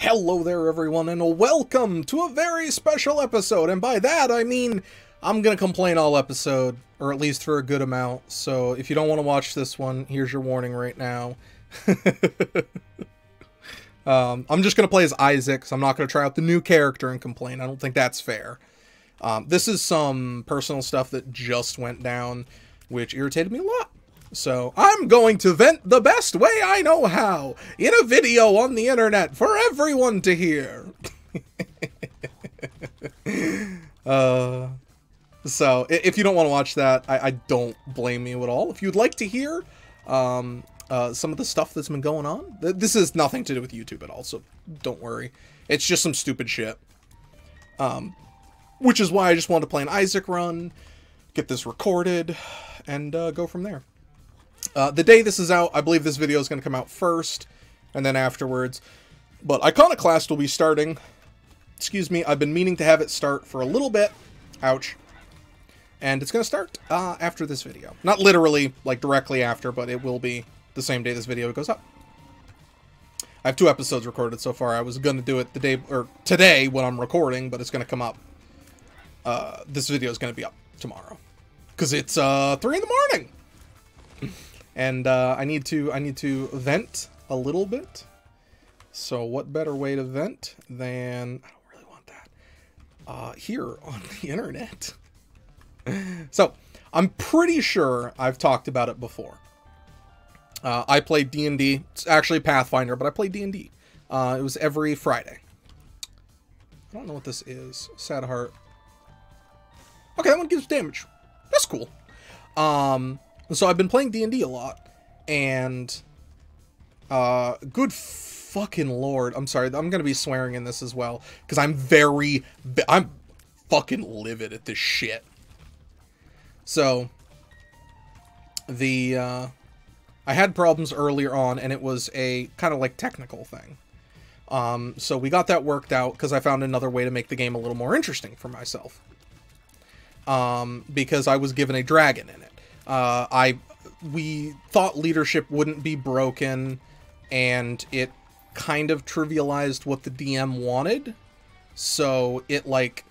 Hello there everyone, and welcome to a very special episode, and by that I mean I'm gonna complain all episode, or at least for a good amount, so if you don't want to watch this one, here's your warning right now. I'm just gonna play as Isaac, so I'm not gonna try out the new character and complain. I don't think that's fair. This is some personal stuff that just went down, which irritated me a lot. So, I'm going to vent the best way I know how, in a video on the internet for everyone to hear. So, if you don't want to watch that, I don't blame you at all. If you'd like to hear some of the stuff that's been going on, this has nothing to do with YouTube at all, so don't worry. It's just some stupid shit. Which is why I just wanted to play an Isaac run, get this recorded, and go from there. The day this is out, I believe this video is going to come out first, and then afterwards. But Iconoclast will be starting. Excuse me, I've been meaning to have it start for a little bit. Ouch. And it's going to start after this video. Not literally, like, directly after, but it will be the same day this video goes up. I have 2 episodes recorded so far. I was going to do it the day, or today when I'm recording, but it's going to come up. This video is going to be up tomorrow. Because it's 3 in the morning! And I need to vent a little bit. So what better way to vent than, I don't really want that, here on the internet. So I'm pretty sure I've talked about it before. I played D&D. It's actually Pathfinder, but I played D&D. It was every Friday. I don't know what this is. Sad heart. Okay, that one gives damage. That's cool. So I've been playing D&D a lot, and, good fucking lord, I'm sorry, I'm gonna be swearing in this as well, because I'm fucking livid at this shit. So, I had problems earlier on, and it was a kind of like technical thing. So we got that worked out, because I found another way to make the game a little more interesting for myself. Because I was given a dragon in it. We thought leadership wouldn't be broken, and it kind of trivialized what the DM wanted, so it, like,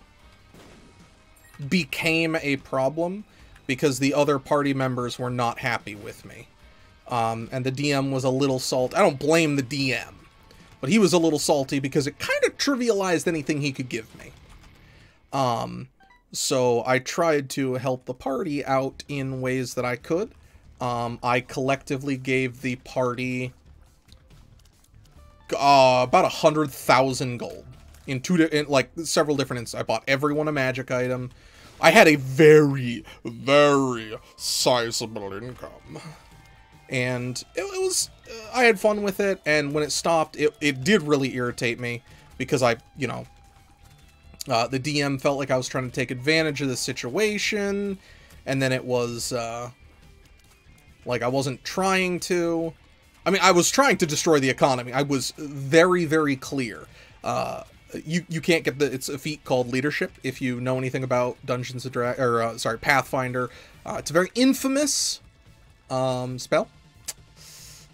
became a problem, because the other party members were not happy with me. And the DM was a little salty. I don't blame the DM, but he was a little salty because it kind of trivialized anything he could give me. So I tried to help the party out in ways that I could. I collectively gave the party about 100,000 gold in several different instances. I bought everyone a magic item. I had a very, very sizable income, and it was I had fun with it. And when it stopped, it did really irritate me because the DM felt like I was trying to take advantage of the situation, and then it was, like I wasn't trying to. I mean, I was trying to destroy the economy. I was very, very clear. You can't get it's a feat called leadership if you know anything about Dungeons and Dragons, sorry, Pathfinder. It's a very infamous, spell.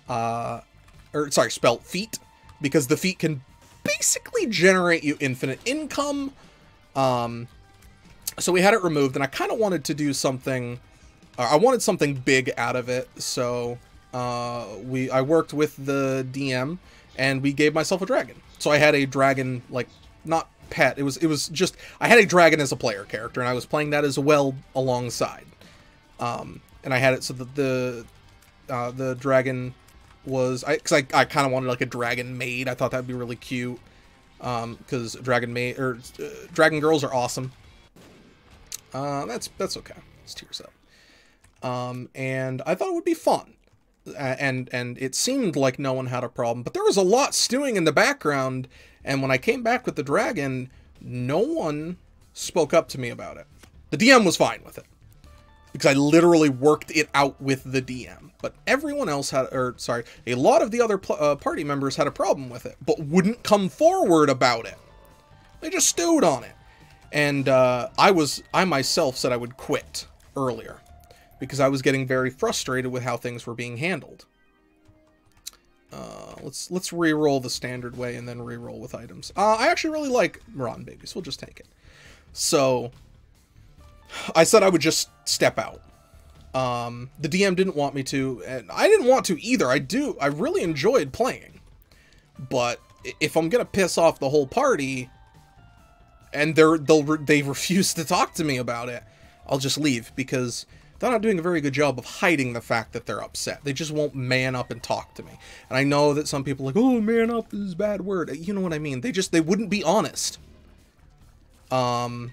Spell feat, because the feat can basically generate you infinite income. So we had it removed, and I kind of wanted to do something. I wanted something big out of it, so I worked with the DM, and we gave myself a dragon. So I had a dragon, like, not pet. It was just I had a dragon as a player character, and I was playing that as well alongside. And I had it so that the dragon was because I kind of wanted like a dragon maid. I thought that'd be really cute. Because dragon girls are awesome. That's okay. Let's tears up. And I thought it would be fun. And it seemed like no one had a problem, but there was a lot stewing in the background, and when I came back with the dragon, no one spoke up to me about it. The DM was fine with it, because I literally worked it out with the DM, but everyone else had, a lot of the other party members had a problem with it, but wouldn't come forward about it. They just stewed on it. And I myself said I would quit earlier, because I was getting very frustrated with how things were being handled. Let's re-roll the standard way and then re-roll with items. I actually really like rotten babies. We'll just take it. So I said I would just step out. The DM didn't want me to, and I didn't want to either. I really enjoyed playing, but if I'm gonna piss off the whole party and they refuse to talk to me about it, I'll just leave, because they're not doing a very good job of hiding the fact that they're upset. They just won't man up and talk to me. And I know that some people are like, oh, man up is a bad word. You know what I mean? They wouldn't be honest. And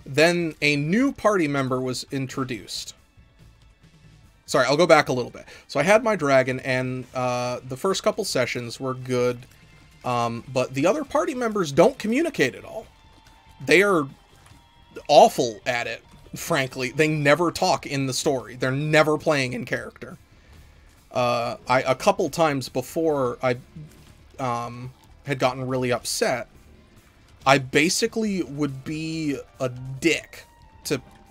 then a new party member was introduced. Sorry, I'll go back a little bit. So I had my dragon, and the first couple sessions were good, but the other party members don't communicate at all. They are awful at it, frankly. They never talk in the story. They're never playing in character. A couple times before I had gotten really upset, I basically would be a dick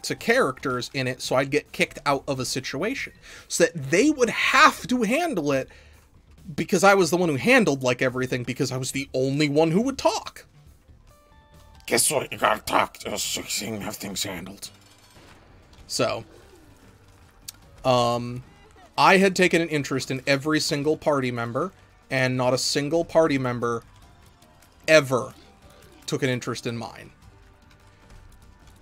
to characters in it, so I'd get kicked out of a situation, so that they would have to handle it, because I was the one who handled, like, everything, because I was the only one who would talk. Guess what? You gotta talk to us so you can have things handled. So, I had taken an interest in every single party member, and not a single party member ever took an interest in mine.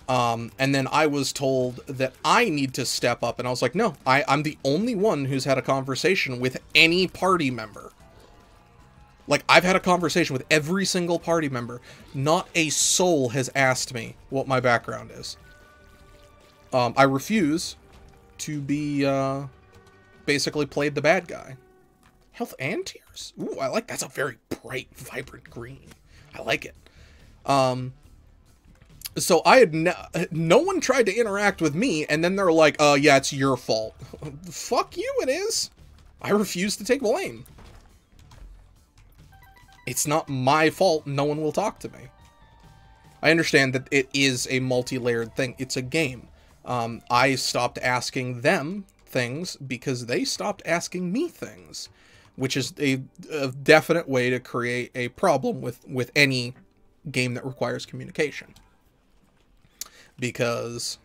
And then I was told that I need to step up, and I was like, no, I'm the only one who's had a conversation with any party member. Like, I've had a conversation with every single party member. Not a soul has asked me what my background is. I refuse to be, basically played the bad guy. Health and tears? Ooh, I like, that's a very bright, vibrant green. I like it. So I had no one tried to interact with me, and then they're like, yeah, it's your fault. Fuck you, it is. I refuse to take blame. It's not my fault no one will talk to me. I understand that it is a multi-layered thing. It's a game. I stopped asking them things because they stopped asking me things, which is a definite way to create a problem with any game that requires communication. Because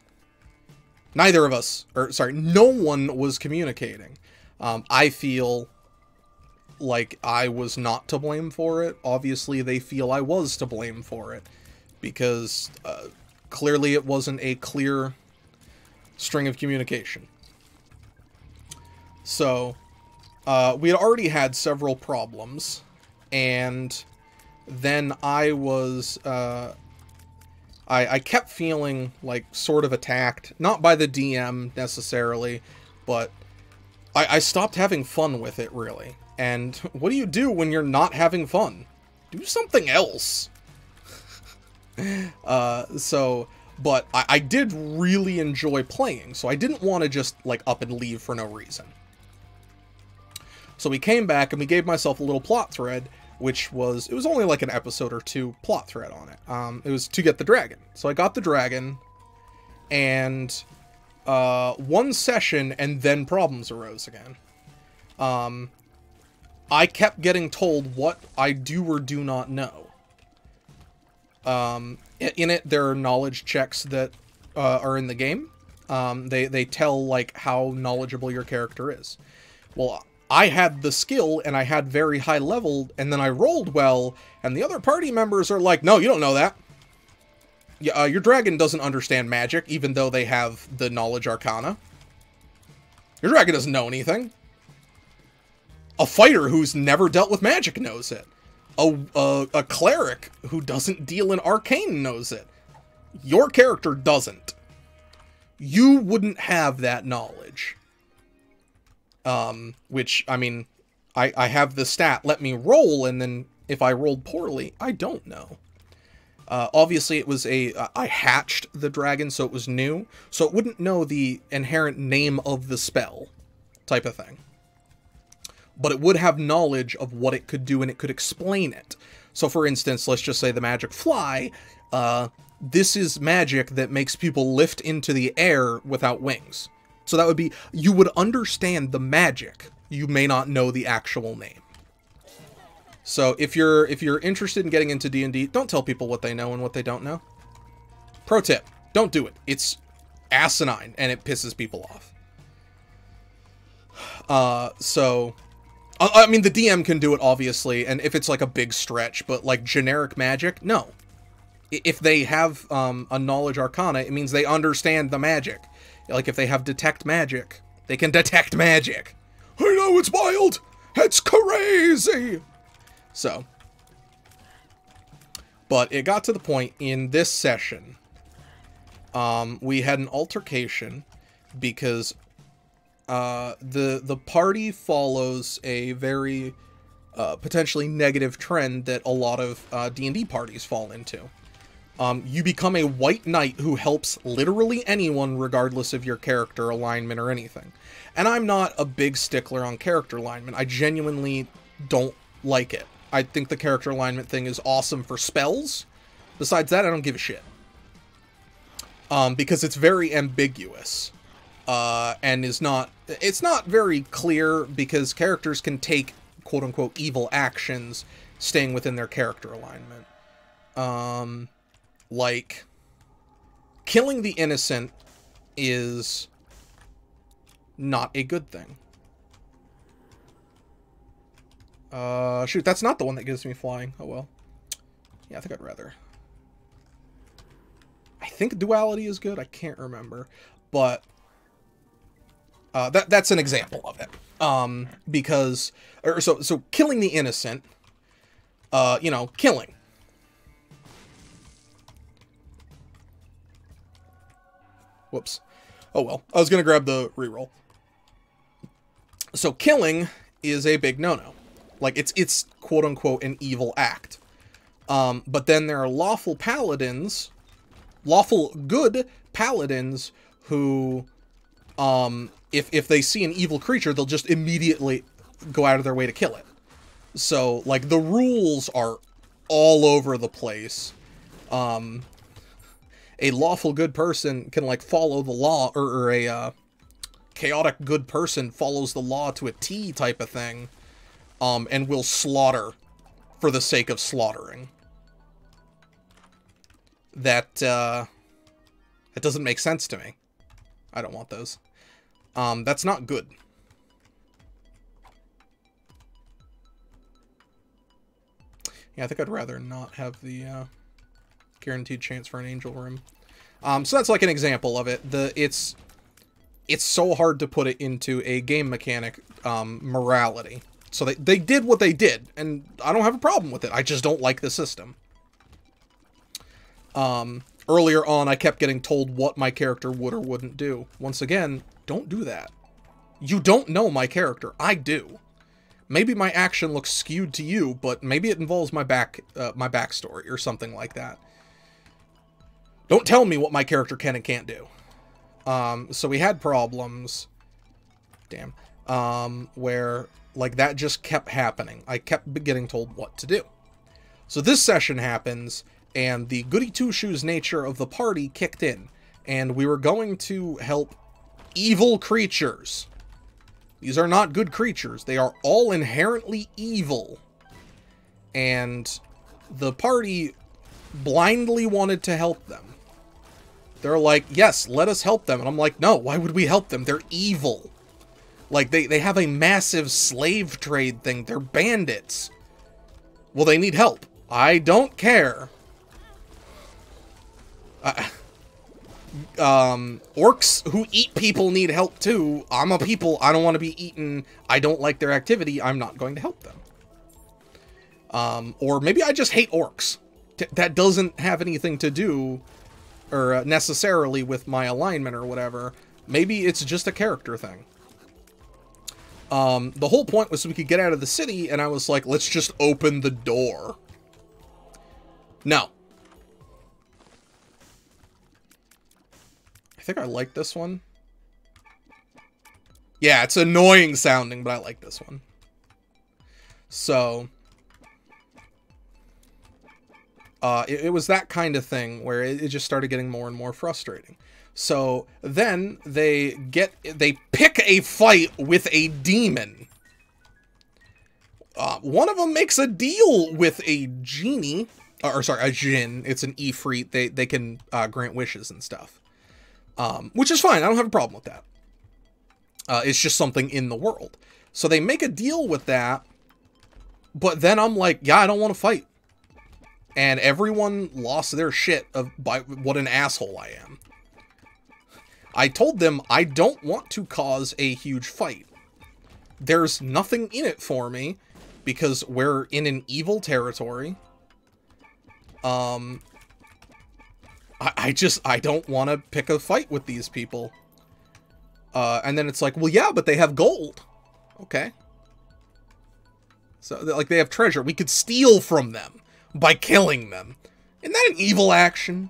neither of us, or sorry, no one was communicating. I feel like I was not to blame for it. Obviously, they feel I was to blame for it, because clearly it wasn't a clear string of communication. So, we had already had several problems, and then I was, I kept feeling, like, sort of attacked. Not by the DM, necessarily, but I stopped having fun with it, really. And what do you do when you're not having fun? Do something else. But I did really enjoy playing, so I didn't want to just, like, up and leave for no reason. So we came back, and we gave myself a little plot thread, which was, it was only like an episode or two plot thread on it. It was to get the dragon. So I got the dragon, and one session, and then problems arose again. I kept getting told what I do or do not know. In it, there are knowledge checks that are in the game. They tell, like, how knowledgeable your character is. Well, I had the skill, and I had very high level, and then I rolled well, and the other party members are like, no, you don't know that. Yeah, your dragon doesn't understand magic, even though they have the knowledge arcana. Your dragon doesn't know anything. A fighter who's never dealt with magic knows it. A cleric who doesn't deal in arcane knows it. Your character doesn't. You wouldn't have that knowledge. Which, I mean, I have the stat, let me roll, and then if I rolled poorly, I don't know. Obviously it was I hatched the dragon, so it was new, so it wouldn't know the inherent name of the spell, type of thing. But it would have knowledge of what it could do, and it could explain it. So for instance, let's just say the magic fly, this is magic that makes people lift into the air without wings. So that would be, you would understand the magic. You may not know the actual name. So if you're interested in getting into D&D, don't tell people what they know and what they don't know. Pro tip, don't do it. It's asinine and it pisses people off. I mean, the DM can do it, obviously, and if it's like a big stretch, but like generic magic, no. If they have a knowledge arcana, it means they understand the magic. Like if they have detect magic, they can detect magic. I know it's wild. It's crazy. So, but it got to the point in this session, we had an altercation because the party follows a very potentially negative trend that a lot of D&D parties fall into. You become a white knight who helps literally anyone regardless of your character alignment or anything. And I'm not a big stickler on character alignment. I genuinely don't like it. I think the character alignment thing is awesome for spells. Besides that, I don't give a shit. Because it's very ambiguous. And it's not very clear because characters can take quote-unquote evil actions staying within their character alignment. Like, killing the innocent is not a good thing. Shoot, that's not the one that gives me flying. Oh well. Yeah, I think I'd rather. I think duality is good. I can't remember. But that's an example of it. Because so killing the innocent, you know, killing. Whoops. Oh well. I was gonna grab the reroll. So killing is a big no-no. Like it's quote unquote an evil act. But then there are lawful paladins, lawful good paladins who, if they see an evil creature, they'll just immediately go out of their way to kill it. So like the rules are all over the place. A lawful good person can like follow the law, or a chaotic good person follows the law to a T type of thing, and will slaughter for the sake of slaughtering. That doesn't make sense to me. I don't want those. That's not good. Yeah, I think I'd rather not have the guaranteed chance for an angel room. So that's like an example of it. It's so hard to put it into a game mechanic morality. So they did what they did, and I don't have a problem with it. I just don't like the system. Earlier on, I kept getting told what my character would or wouldn't do. Once again, don't do that. You don't know my character. I do. Maybe my action looks skewed to you, but maybe it involves my backstory or something like that. Don't tell me what my character can and can't do. So we had problems. Damn. Where, like, that just kept happening. I kept getting told what to do. So this session happens, and the goody-two-shoes nature of the party kicked in. And we were going to help evil creatures. These are not good creatures. They are all inherently evil. And the party blindly wanted to help them. They're like, yes, let us help them. And I'm like, no, why would we help them? They're evil. Like, they have a massive slave trade thing. They're bandits. Well, they need help. I don't care. Orcs who eat people need help too. I'm a people. I don't want to be eaten. I don't like their activity. I'm not going to help them. Or maybe I just hate orcs. That doesn't have anything to do or necessarily with my alignment or whatever. Maybe it's just a character thing. The whole point was so we could get out of the city, and I was like, let's just open the door. No. I think I like this one. Yeah, it's annoying sounding, but I like this one. So, it was that kind of thing where it just started getting more and more frustrating. So then they pick a fight with a demon. One of them makes a deal with a genie, or sorry, a djinn. It's an ifrit. They can grant wishes and stuff, which is fine. I don't have a problem with that. It's just something in the world. So they make a deal with that, but then I'm like, yeah, I don't want to fight. And everyone lost their shit by what an asshole I am. I told them I don't want to cause a huge fight. There's nothing in it for me because we're in an evil territory. I don't want to pick a fight with these people. And then it's like, well, yeah, but they have gold. Okay. So, like, they have treasure. We could steal from them by killing them. Isn't that an evil action?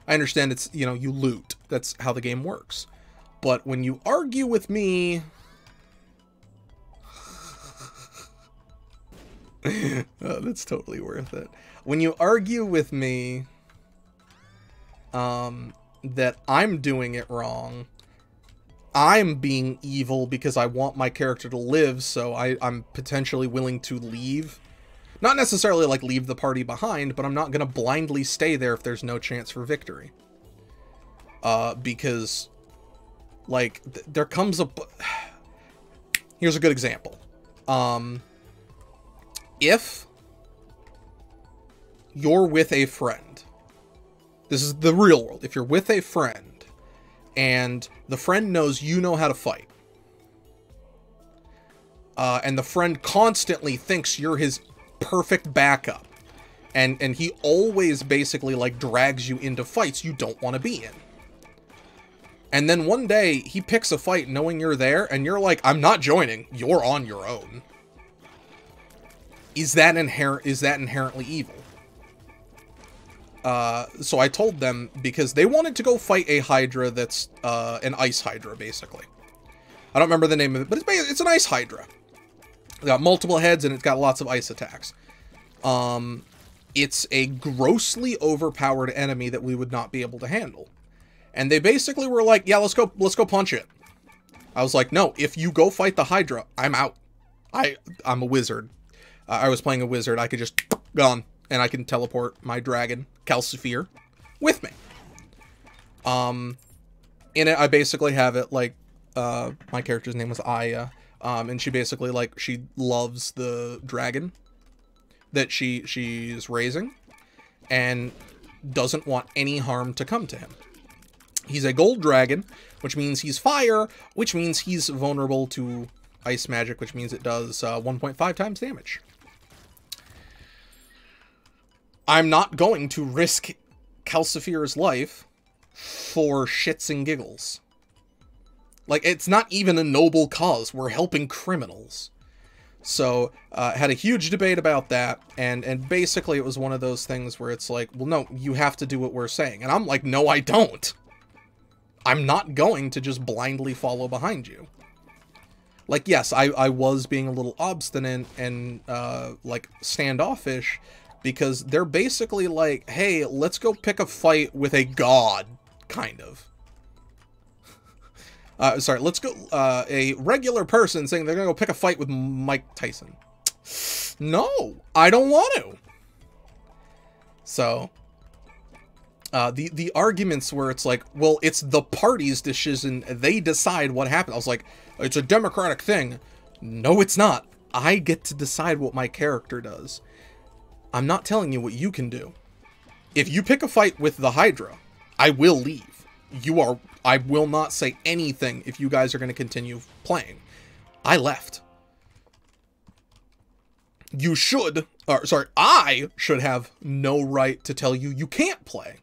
I understand it's, you know, you loot. That's how the game works. But when you argue with me... oh, that's totally worth it. When you argue with me that I'm doing it wrong, I'm being evil because I want my character to live, so I'm potentially willing to leave. Not necessarily, like, leave the party behind, but I'm not going to blindly stay there if there's no chance for victory. Because, like, there comes a... Here's a good example. If you're with a friend, this is the real world, if you're with a friend, and the friend knows you know how to fight, and the friend constantly thinks you're his perfect backup, and he always basically, like, drags you into fights you don't want to be in. And then one day, he picks a fight knowing you're there, and you're like, I'm not joining, you're on your own. Is that inherently evil? So I told them, because they wanted to go fight a Hydra that's, an ice Hydra, basically. I don't remember the name of it, but it's an ice Hydra. It's got multiple heads, and it's got lots of ice attacks. It's a grossly overpowered enemy that we would not be able to handle. And they basically were like, yeah, let's go punch it. I was like, no, if you go fight the Hydra, I'm out. I'm a wizard. I was playing a wizard. I could just gone, and I can teleport my dragon, Calcifer, with me. In it, I basically have it like, my character's name was Aya, and she basically, like, she loves the dragon that she's raising, and doesn't want any harm to come to him. He's a gold dragon, which means he's fire, which means he's vulnerable to ice magic, which means it does 1.5 times damage. I'm not going to risk Calcifer's life for shits and giggles. Like, it's not even a noble cause. We're helping criminals. So, had a huge debate about that, and basically it was one of those things where it's like, well, no, you have to do what we're saying. And I'm like, no, I don't. I'm not going to just blindly follow behind you. Like, yes, I was being a little obstinate and, like, standoffish, because they're basically like, hey, let's go pick a fight with a god, kind of. Sorry, let's go, a regular person saying they're gonna go pick a fight with Mike Tyson. No, I don't want to. So, the arguments where it's like, well, it's the party's decision, they decide what happened. I was like, it's a democratic thing. No, it's not. I get to decide what my character does. I'm not telling you what you can do. If you pick a fight with the Hydra, I will leave. I will not say anything if you guys are going to continue playing. I left. You should, or sorry, I should have no right to tell you you can't play.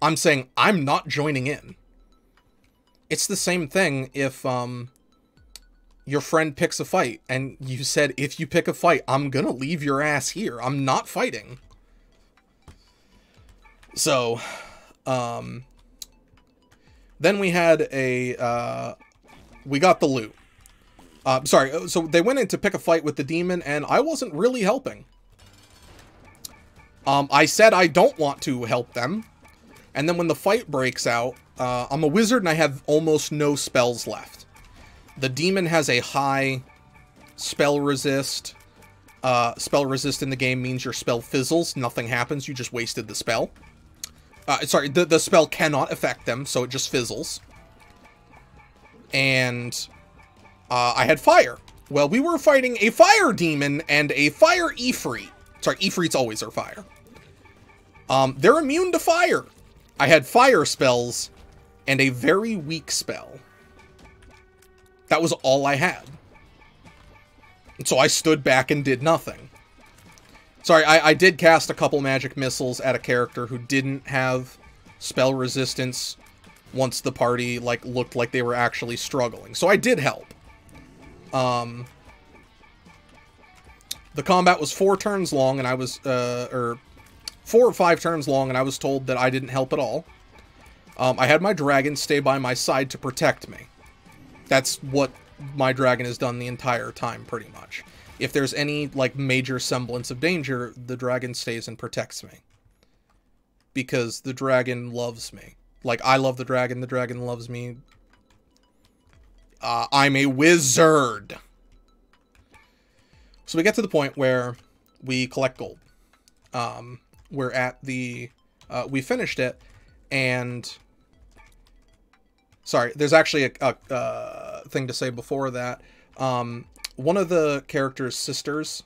I'm saying I'm not joining in. It's the same thing if your friend picks a fight and you said, if you pick a fight, I'm gonna leave your ass here. I'm not fighting. So, then we had a, we got the loot. Sorry, so they went in to pick a fight with the demon, and I wasn't really helping. I said I don't want to help them, and then when the fight breaks out, I'm a wizard and I have almost no spells left. The demon has a high spell resist. Spell resist in the game means your spell fizzles. Nothing happens. You just wasted the spell. Sorry, the spell cannot affect them, so it just fizzles. And I had fire. Well, we were fighting a fire demon and a fire Ifrit. Sorry, Ifrits always are fire. They're immune to fire. I had fire spells and a very weak spell. That was all I had. And so I stood back and did nothing. Sorry, I did cast a couple magic missiles at a character who didn't have spell resistance once the party, like, looked like they were actually struggling. So I did help. The combat was 4 turns long, and I was, or 4 or 5 turns long, and I was told that I didn't help at all. I had my dragon stay by my side to protect me. That's what my dragon has done the entire time, pretty much. If there's any, like, major semblance of danger, the dragon stays and protects me. Because the dragon loves me. Like, I love the dragon loves me. I'm a wizard! So we get to the point where we collect gold. We're at the... we finished it, and... Sorry, there's actually a thing to say before that. One of the character's sisters...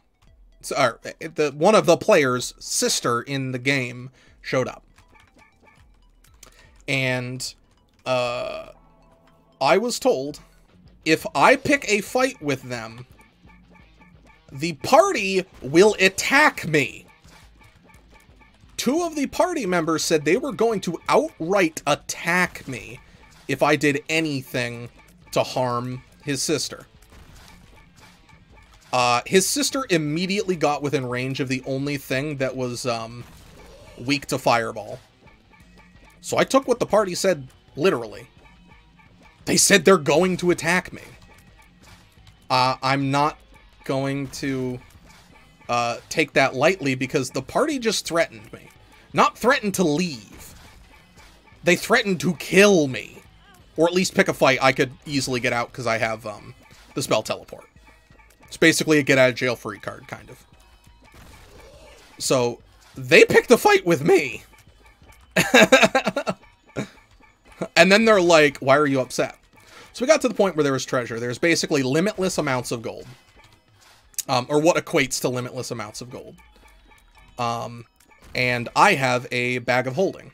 one of the player's sister in the game showed up. And I was told, if I pick a fight with them, the party will attack me. 2 of the party members said they were going to outright attack me if I did anything to harm his sister. His sister immediately got within range of the only thing that was weak to fireball. So I took what the party said literally. They said they're going to attack me. I'm not going to take that lightly because the party just threatened me. Not threatened to leave. They threatened to kill me. Or at least pick a fight. I could easily get out because I have the spell teleport. It's basically a get out of jail free card, kind of. So, they picked a fight with me. And then they're like, why are you upset? So we got to the point where there was treasure. There's basically limitless amounts of gold. Or what equates to limitless amounts of gold. And I have a bag of holding.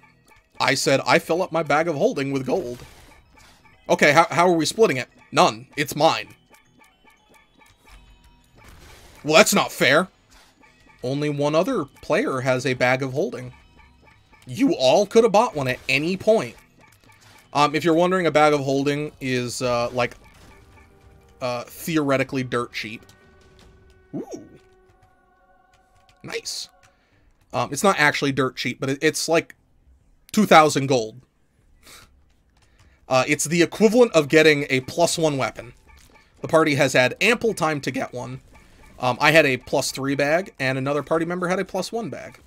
I said, I fill up my bag of holding with gold. Okay, how are we splitting it? None. It's mine. Well, that's not fair. Only one other player has a bag of holding. You all could have bought one at any point. If you're wondering, a bag of holding is, theoretically dirt cheap. Ooh. Nice. It's not actually dirt cheap, but it's like 2,000 gold. It's the equivalent of getting a +1 weapon. The party has had ample time to get one. I had a +3 bag, and another party member had a +1 bag.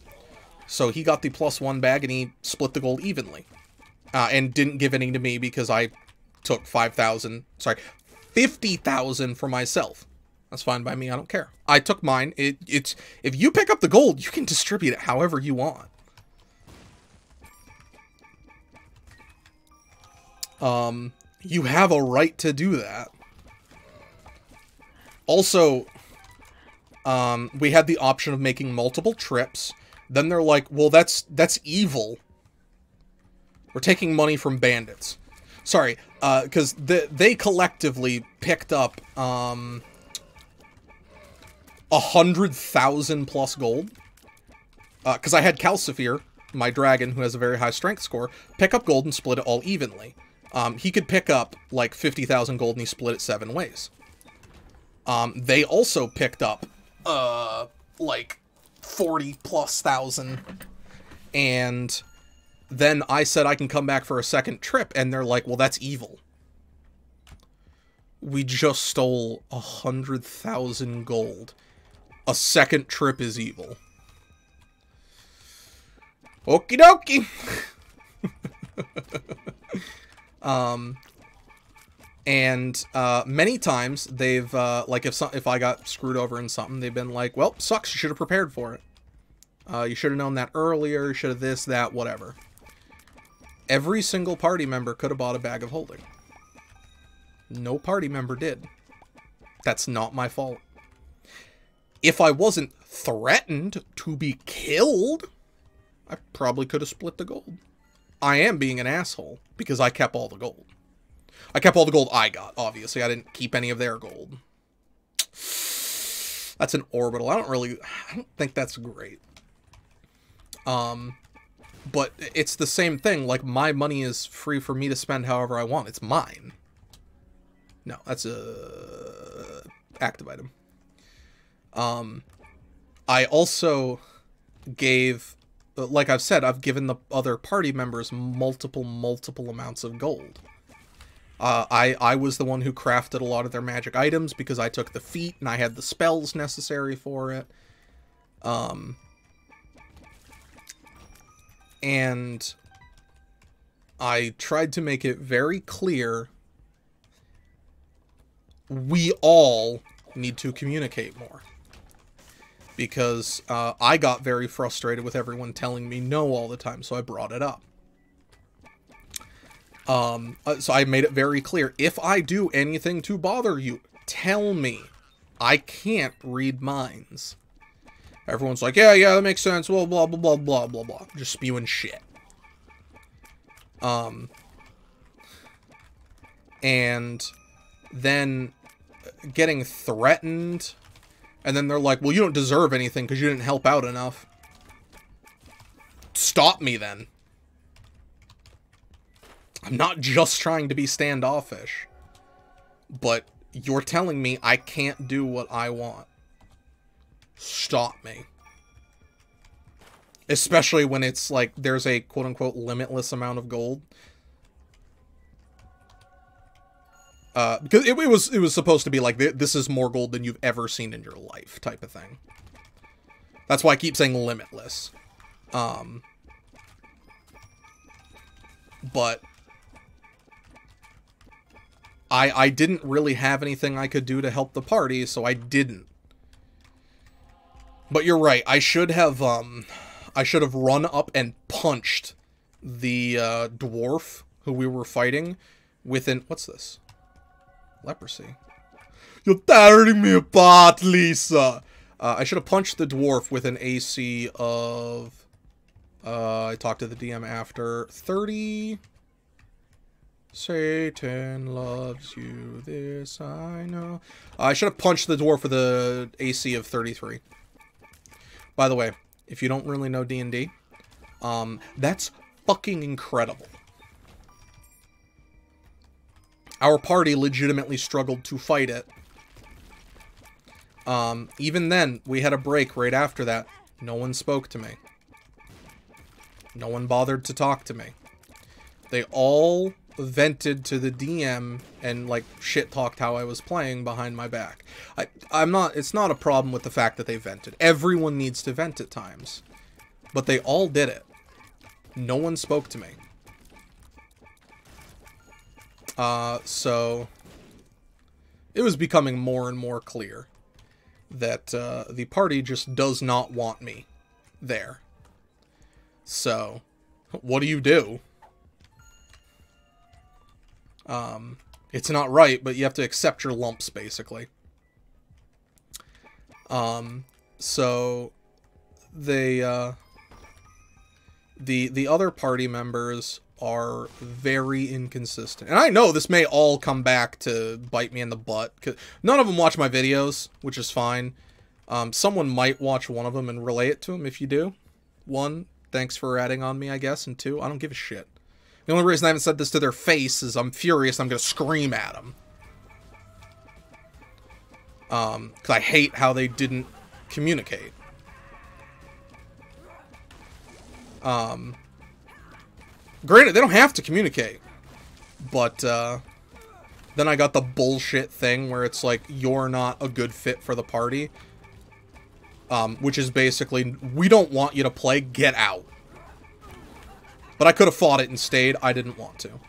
So he got the +1 bag, and he split the gold evenly. And didn't give any to me because I took 50,000 for myself. That's fine by me, I don't care. I took mine. It's if you pick up the gold, you can distribute it however you want. You have a right to do that. Also, we had the option of making multiple trips. Then they're like, well, that's evil. We're taking money from bandits. Sorry, because they collectively picked up 100,000 plus gold. Because I had Calcifer, my dragon, who has a very high strength score, pick up gold and split it all evenly. He could pick up, like, 50,000 gold and he split it 7 ways. They also picked up, like, 40+ thousand. And then I said I can come back for a second trip, and they're like, well, that's evil. We just stole 100,000 gold. A second trip is evil. Okie dokie. And many times they've, like, if I got screwed over in something, they've been like, well, sucks, you should have prepared for it. You should have known that earlier, you should have this, that, whatever. Every single party member could have bought a bag of holding. No party member did. That's not my fault. If I wasn't threatened to be killed, I probably could have split the gold. I am being an asshole because I kept all the gold. I kept all the gold I got, obviously. I didn't keep any of their gold. That's an orbital. I don't think that's great. But it's the same thing. Like, my money is free for me to spend however I want. It's mine. No, that's a active item. I also gave, like I've said, I've given the other party members multiple amounts of gold. I was the one who crafted a lot of their magic items because I took the feat and I had the spells necessary for it. And I tried to make it very clear we all need to communicate more. Because I got very frustrated with everyone telling me no all the time, so I brought it up. So I made it very clear, if I do anything to bother you, tell me. I can't read minds. Everyone's like, yeah, that makes sense, blah, blah, blah, blah, blah, blah, blah. Just spewing shit. And then getting threatened, and then they're like, well, you don't deserve anything because you didn't help out enough. Stop me, then. I'm not just trying to be standoffish. But you're telling me I can't do what I want. Stop me. Especially when it's like, there's a quote-unquote limitless amount of gold. Because it was supposed to be like, this is more gold than you've ever seen in your life, type of thing. That's why I keep saying limitless. But I didn't really have anything I could do to help the party, so I didn't. But you're right, I should have run up and punched the dwarf who we were fighting within, what's this? Leprosy. You're tearing me apart, Lisa! I should have punched the dwarf with an AC of, I talked to the DM after, 30... Satan loves you, this I know. I should have punched the dwarf with a AC of 33. By the way, if you don't really know D&D, that's fucking incredible. Our party legitimately struggled to fight it. Even then, we had a break right after that. No one spoke to me. No one bothered to talk to me. They all vented to the DM and, like, shit-talked how I was playing behind my back. It's not a problem with the fact that they vented. Everyone needs to vent at times. But they all did it. No one spoke to me. So it was becoming more and more clear that the party just does not want me there. So, what do? It's not right, but you have to accept your lumps, basically. So they, the other party members are very inconsistent. And I know this may all come back to bite me in the butt, 'cause none of them watch my videos, which is fine. Someone might watch one of them and relay it to them if you do. One, thanks for ratting on me, I guess, and two, I don't give a shit. The only reason I haven't said this to their face is I'm furious, I'm gonna scream at them. Because I hate how they didn't communicate. Granted, they don't have to communicate. But, then I got the bullshit thing where it's like, you're not a good fit for the party. Which is basically, we don't want you to play, get out. But I could have fought it and stayed, I didn't want to.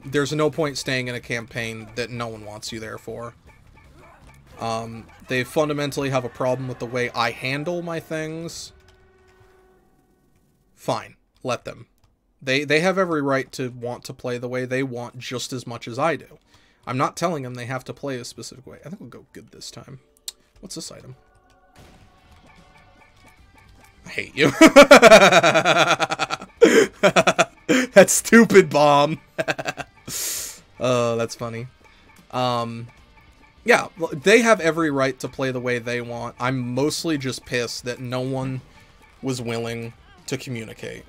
There's no point staying in a campaign that no one wants you there for. They fundamentally have a problem with the way I handle my things. Fine, let them. They have every right to want to play the way they want just as much as I do. I'm not telling them they have to play a specific way. I think we'll go good this time. What's this item? I hate you. That stupid bomb. Oh, that's funny. Yeah, they have every right to play the way they want. I'm mostly just pissed that no one was willing to communicate.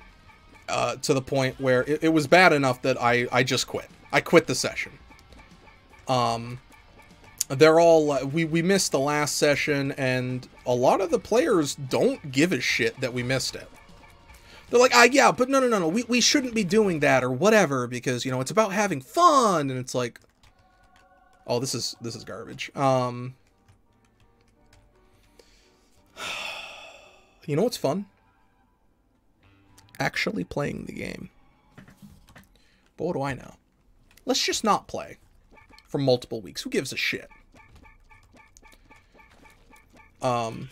To the point where it was bad enough that I just quit. I quit the session. They're all, we missed the last session, and a lot of the players don't give a shit that we missed it. They're like, yeah, but no, we shouldn't be doing that or whatever, because, you know, it's about having fun, and it's like, oh, this is garbage. You know what's fun? Actually playing the game. But what do I know? Let's just not play for multiple weeks. Who gives a shit? So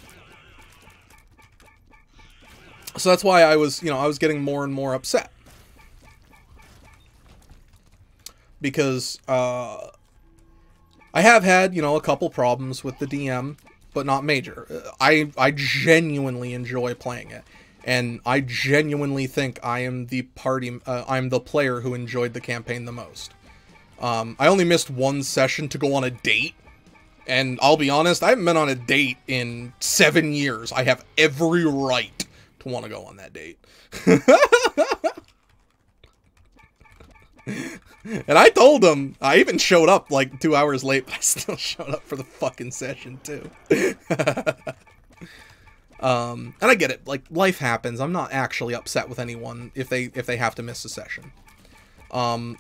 that's why I was getting more and more upset. Because, I have had, a couple problems with the DM, but not major. I genuinely enjoy playing it. And I genuinely think I am the I'm the player who enjoyed the campaign the most. I only missed one session to go on a date. And I'll be honest, I haven't been on a date in 7 years. I have every right to want to go on that date. And I told him, I even showed up like 2 hours late, but I still showed up for the fucking session too. And I get it, like, life happens. I'm not actually upset with anyone if they have to miss a session. I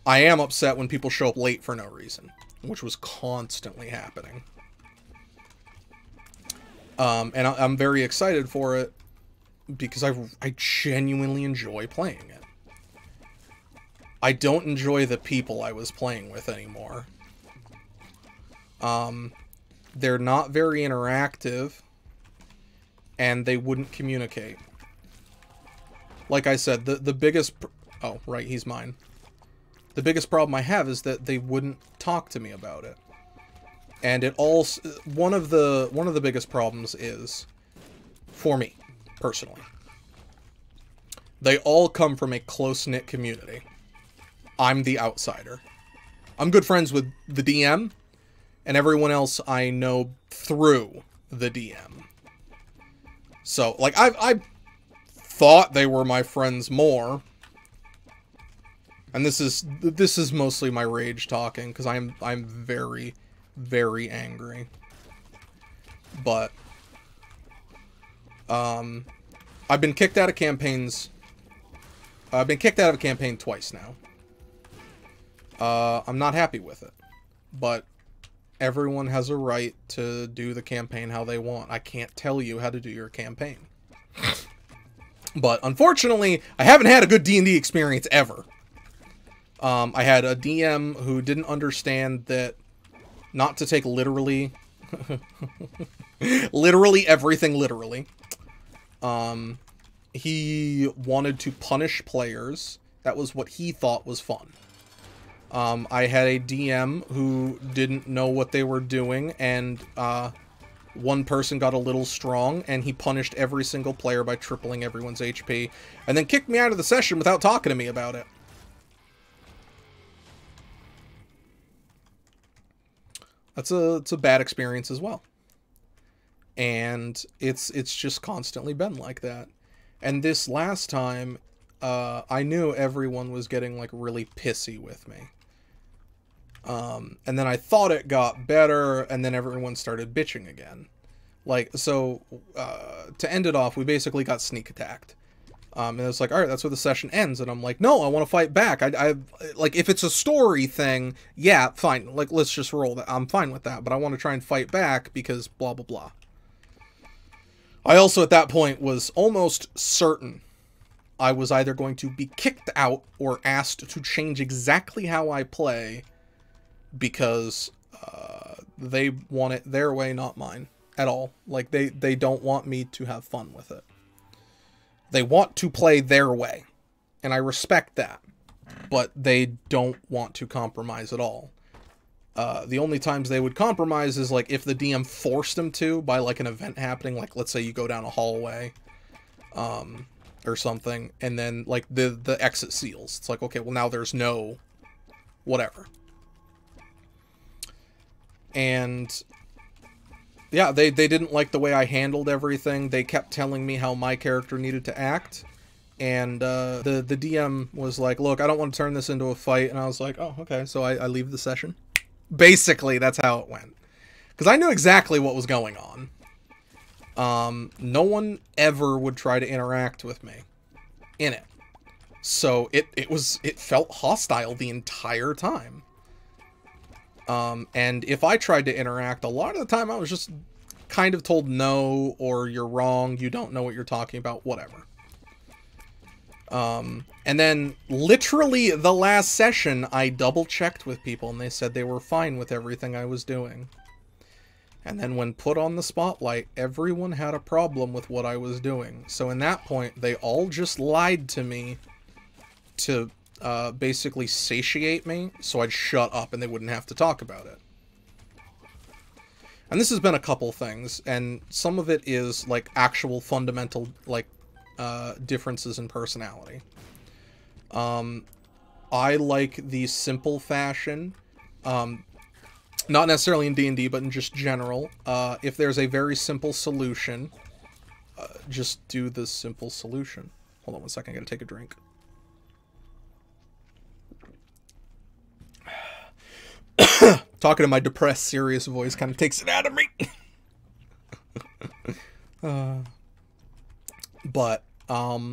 am upset when people show up late for no reason, which was constantly happening. And I'm very excited for it because I genuinely enjoy playing it. I don't enjoy the people I was playing with anymore. They're not very interactive, and they wouldn't communicate. Like I said, the biggest... Oh, right, he's mine. The biggest problem I have is that they wouldn't talk to me about it. And it all... One of the biggest problems is, for me, personally, they all come from a close-knit community. I'm the outsider. I'm good friends with the DM, and everyone else I know through the DM. So, like, I thought they were my friends more. And this is mostly my rage talking, because I'm very, very angry. But, I've been kicked out of campaigns. I've been kicked out of a campaign twice now. I'm not happy with it. But everyone has a right to do the campaign how they want. I can't tell you how to do your campaign. But unfortunately, I haven't had a good D&D experience ever. I had a DM who didn't understand that not to take literally literally everything literally. He wanted to punish players. That was what he thought was fun. I had a DM who didn't know what they were doing, and one person got a little strong, and he punished every single player by tripling everyone's HP, and then kicked me out of the session without talking to me about it. It's a bad experience as well. And it's just constantly been like that. And this last time, I knew everyone was getting, like, really pissy with me. And then I thought it got better, and then everyone started bitching again. Like, so, to end it off, we basically got sneak attacked. And it's like, alright, that's where the session ends. And I'm like, no, I want to fight back. Like, if it's a story thing, yeah, fine. Like, let's just roll that. I'm fine with that. But I want to try and fight back because blah, blah, blah. I also, at that point, was almost certain I was either going to be kicked out or asked to change exactly how I play because they want it their way, not mine, at all. Like, they don't want me to have fun with it. They want to play their way, and I respect that, but they don't want to compromise at all. The only times they would compromise is, like, if the DM forced them to by, like, an event happening, like, let's say you go down a hallway, or something, and then, like, the exit seals. It's like, okay, well, now there's no whatever. And yeah, they didn't like the way I handled everything. They kept telling me how my character needed to act, and the DM was like, look, I don't want to turn this into a fight, and I was like, oh, okay, so I leave the session. Basically, that's how it went. Because I knew exactly what was going on. No one ever would try to interact with me in it. So it felt hostile the entire time. And if I tried to interact, a lot of the time I was just kind of told no, or you're wrong, you don't know what you're talking about, whatever. And then literally the last session, I double-checked with people, and they said they were fine with everything I was doing. And then when put on the spotlight, everyone had a problem with what I was doing. So in that point, they all just lied to me to basically satiate me, so I'd shut up and they wouldn't have to talk about it. And this has been a couple things, and some of it is, like, actual fundamental, like, differences in personality. I like the simple fashion, not necessarily in D&D, but in just general. If there's a very simple solution, just do the simple solution. Hold on one second, I gotta take a drink. Talking to my depressed, serious voice kind of takes it out of me. But,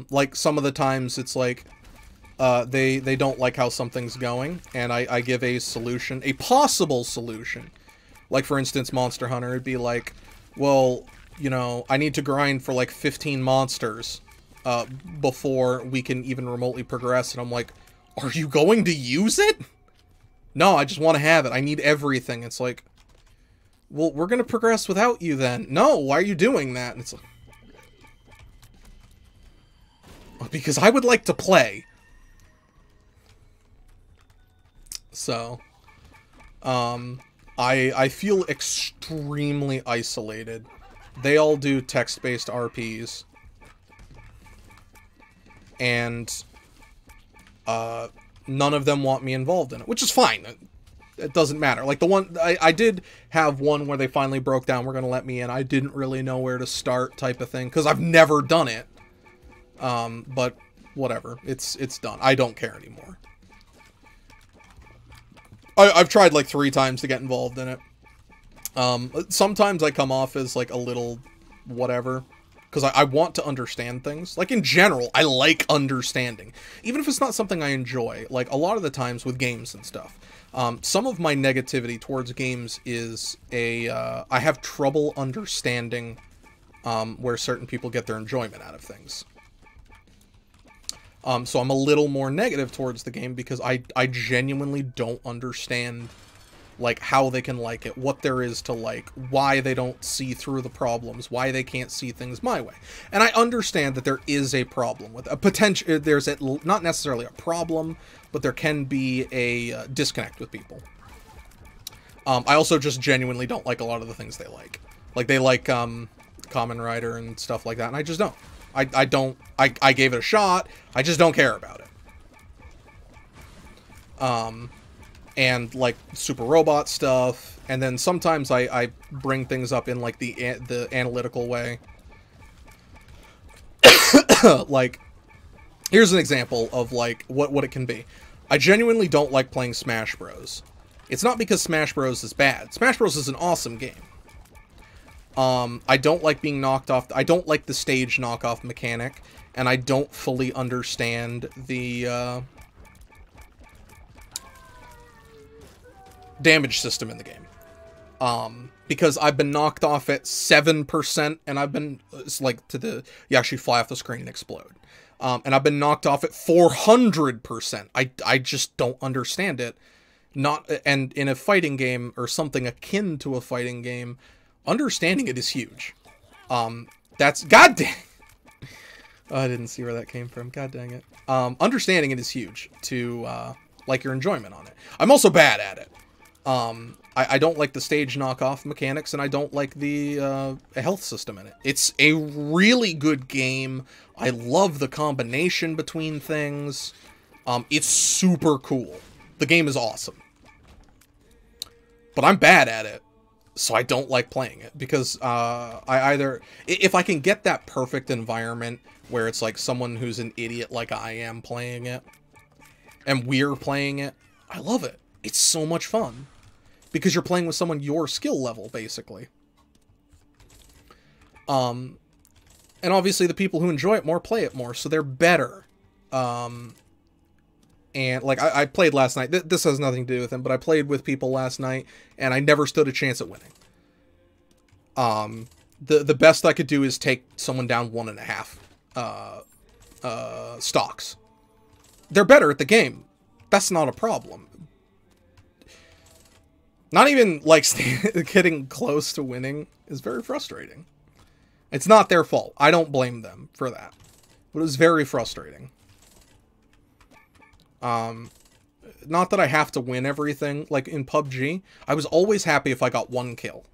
like, some of the times it's like, they don't like how something's going, and I give a solution, a possible solution. Like, for instance, Monster Hunter, it'd be like, well, you know, I need to grind for, like, 15 monsters, before we can even remotely progress, and I'm like, are you going to use it? No, I just want to have it. I need everything. It's like, well, we're going to progress without you then. No, why are you doing that? And it's like, because I would like to play. So, I feel extremely isolated. They all do text-based RPs. And, none of them want me involved in it, which is fine. It doesn't matter. Like, the one, I did have one where they finally broke down, we're gonna let me in. I didn't really know where to start type of thing, because I've never done it. But whatever. It's done. I don't care anymore. I've tried like 3 times to get involved in it. Sometimes I come off as like a little whatever, because I want to understand things. Like, in general, I like understanding. Even if it's not something I enjoy. Like, a lot of the times with games and stuff. Some of my negativity towards games is I have trouble understanding where certain people get their enjoyment out of things. So I'm a little more negative towards the game because I genuinely don't understand, like, how they can like it, what there is to like, why they don't see through the problems, why they can't see things my way. And I understand that there is a problem with a potential, there's not necessarily a problem, but there can be a disconnect with people. I also just genuinely don't like a lot of the things they like. Like, they like Kamen Rider and stuff like that, and I just don't. I gave it a shot, I just don't care about it. And, like, Super Robot stuff, and then sometimes I bring things up in, like, the analytical way. Like, here's an example of, like, what it can be. I genuinely don't like playing Smash Bros. It's not because Smash Bros is bad. Smash Bros is an awesome game. I don't like being knocked off. I don't like the stage knockoff mechanic, and I don't fully understand the damage system in the game. Because I've been knocked off at 7%, and I've been, it's like, you actually fly off the screen and explode. And I've been knocked off at 400%. I just don't understand it. And in a fighting game, or something akin to a fighting game, understanding it is huge. That's... God dang! Oh, I didn't see where that came from. God dang it. Understanding it is huge to, like, your enjoyment on it. I'm also bad at it. I don't like the stage knockoff mechanics, and I don't like the health system in it. It's a really good game. I love the combination between things. It's super cool. The game is awesome. But I'm bad at it, so I don't like playing it. Because if I can get that perfect environment where it's like someone who's an idiot like I am playing it, and we're playing it, I love it. It's so much fun. Because you're playing with someone your skill level, basically. And obviously the people who enjoy it more play it more, so they're better. And, like, I played last night. This has nothing to do with him, but I played with people last night, and I never stood a chance at winning. The best I could do is take someone down 1.5 stocks. They're better at the game. That's not a problem. Not even, like, getting close to winning is very frustrating. It's not their fault. I don't blame them for that. But it was very frustrating. Not that I have to win everything. Like, in PUBG, I was always happy if I got 1 kill.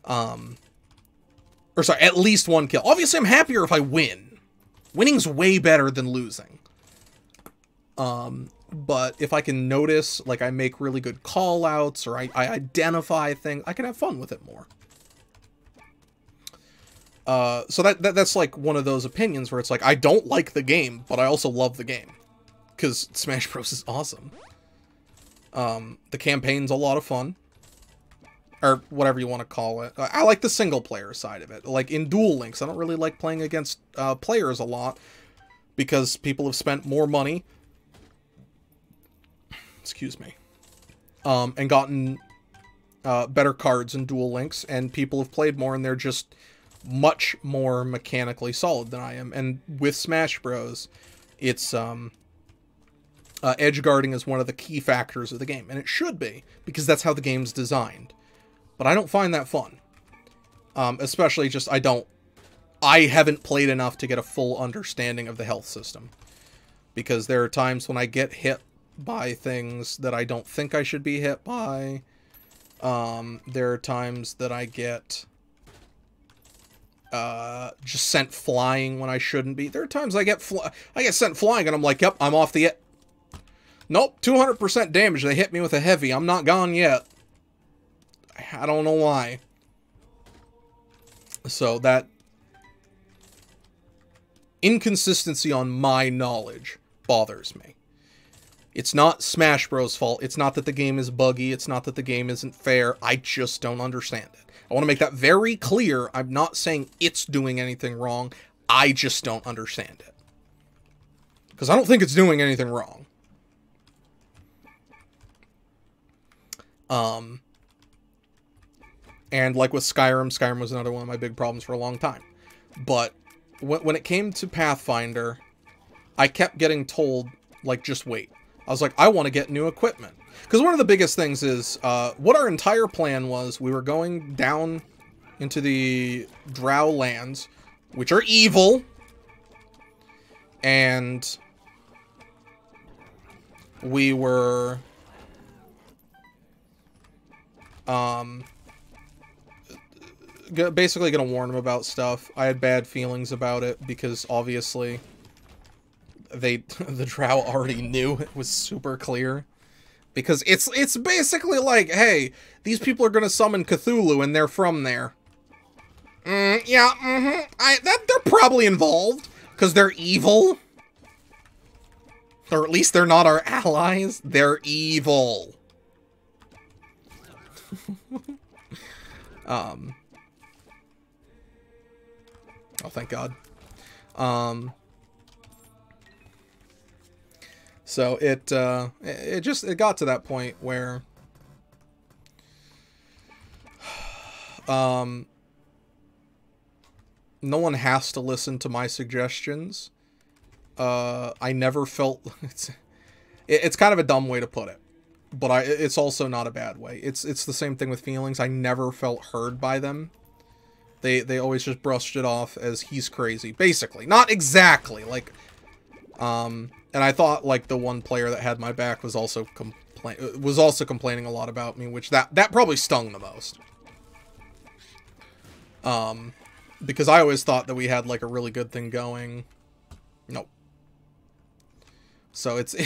Or, sorry, at least 1 kill. Obviously, I'm happier if I win. Winning's way better than losing. But if I can notice, like, I make really good call-outs, or I identify things, I can have fun with it more. So that's like one of those opinions where it's like, I don't like the game, but I also love the game. Because Smash Bros. Is awesome. The campaign's a lot of fun. Or whatever you want to call it. I like the single-player side of it. Like, in Duel Links, I don't really like playing against players a lot, because people have spent more money... Excuse me. And gotten better cards in Duel Links, and people have played more, and they're just much more mechanically solid than I am. And with Smash Bros, it's edgeguarding is one of the key factors of the game, and it should be, because that's how the game's designed. But I don't find that fun. Especially just, I haven't played enough to get a full understanding of the health system. Because there are times when I get hit by things that I don't think I should be hit by. There are times that I get just sent flying when I shouldn't be. There are times I get sent flying and I'm like, yep, I'm off the it. Nope, 200% damage. They hit me with a heavy. I'm not gone yet. I don't know why. So that inconsistency on my knowledge bothers me. It's not Smash Bros. Fault. It's not that the game is buggy. It's not that the game isn't fair. I just don't understand it. I want to make that very clear. I'm not saying it's doing anything wrong. I just don't understand it. Because I don't think it's doing anything wrong. And like with Skyrim was another one of my big problems for a long time. But when it came to Pathfinder, I kept getting told, like, just wait. I was like, I want to get new equipment. Because one of the biggest things is, what our entire plan was, we were going down into the Drow lands, which are evil. And we were... basically gonna warn them about stuff. I had bad feelings about it because obviously the Drow already knew. It was super clear. Because it's basically like, hey, these people are gonna summon Cthulhu and they're from there. Yeah, they're probably involved because they're evil. Or at least they're not our allies. They're evil. Oh, thank God. So it got to that point where no one has to listen to my suggestions, I never felt... It's kind of a dumb way to put it, but it's also not a bad way. It's the same thing with feelings. I never felt heard by them. They always just brushed it off as he's crazy, basically. Not exactly, like... And I thought, like, the one player that had my back was also complaining a lot about me, which that probably stung the most. Because I always thought that we had, like, a really good thing going. Nope. So it's...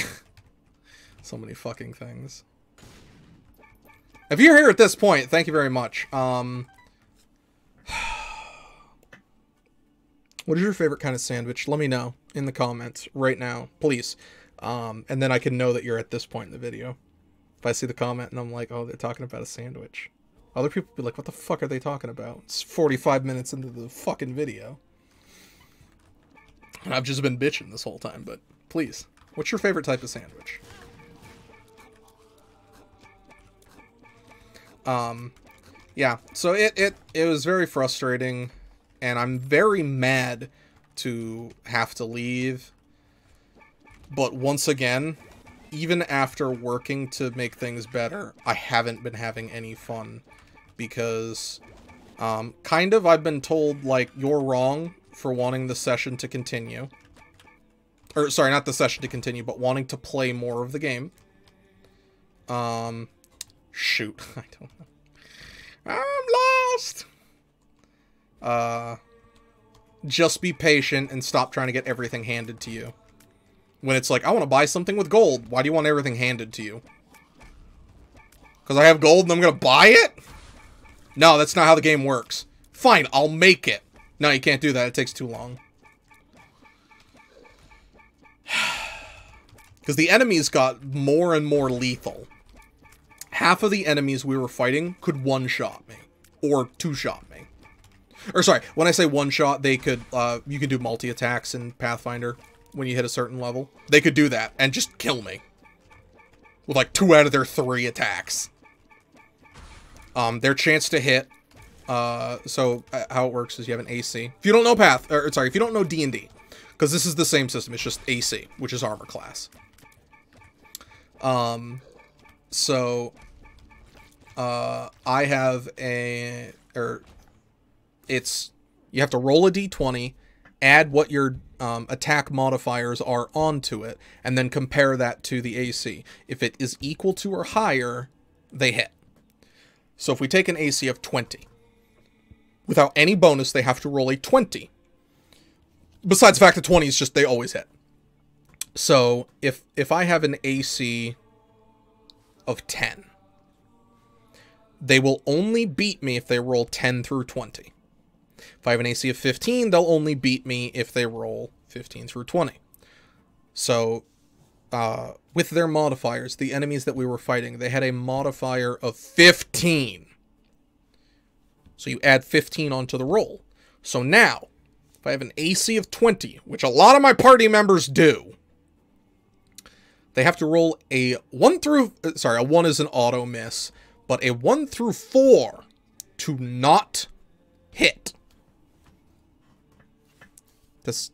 so many fucking things. If you're here at this point, thank you very much. What is your favorite kind of sandwich? Let me know in the comments right now, please. And then I can know that you're at this point in the video. If I see the comment and I'm like, oh, they're talking about a sandwich. Other people be like, what the fuck are they talking about? It's 45 minutes into the fucking video. And I've just been bitching this whole time, but please. What's your favorite type of sandwich? Yeah, so it was very frustrating, and I'm very mad to have to leave. But once again, even after working to make things better, I haven't been having any fun. Because, kind of, I've been told, like, you're wrong for wanting the session to continue. Or, sorry, not the session to continue, but wanting to play more of the game. Shoot. I don't know. I'm lost! Just be patient and stop trying to get everything handed to you. When it's like, I want to buy something with gold. Why do you want everything handed to you? Because I have gold and I'm going to buy it? No, that's not how the game works. Fine, I'll make it. No, you can't do that. It takes too long. Because the enemies got more and more lethal. Half of the enemies we were fighting could one-shot me. Or two-shot me. Or, sorry, when I say one-shot, they could, you can do multi-attacks in Pathfinder when you hit a certain level. They could do that and just kill me. With, like, 2 out of their 3 attacks. Their chance to hit, so how it works is you have an AC. If you don't know if you don't know D&D, because this is the same system, it's just AC, which is armor class. I have you have to roll a d20, add what your attack modifiers are onto it, and then compare that to the AC. If it is equal to or higher, they hit. So if we take an AC of 20, without any bonus, they have to roll a 20. Besides the fact that 20 is just, they always hit. So if I have an AC of 10, they will only beat me if they roll 10 through 20. If I have an AC of 15, they'll only beat me if they roll 15 through 20. So, with their modifiers, the enemies that we were fighting, they had a modifier of 15. So you add 15 onto the roll. So now, if I have an AC of 20, which a lot of my party members do, they have to roll a 1 through... Sorry, a 1 is an auto miss, but a 1 through 4 to not hit. That's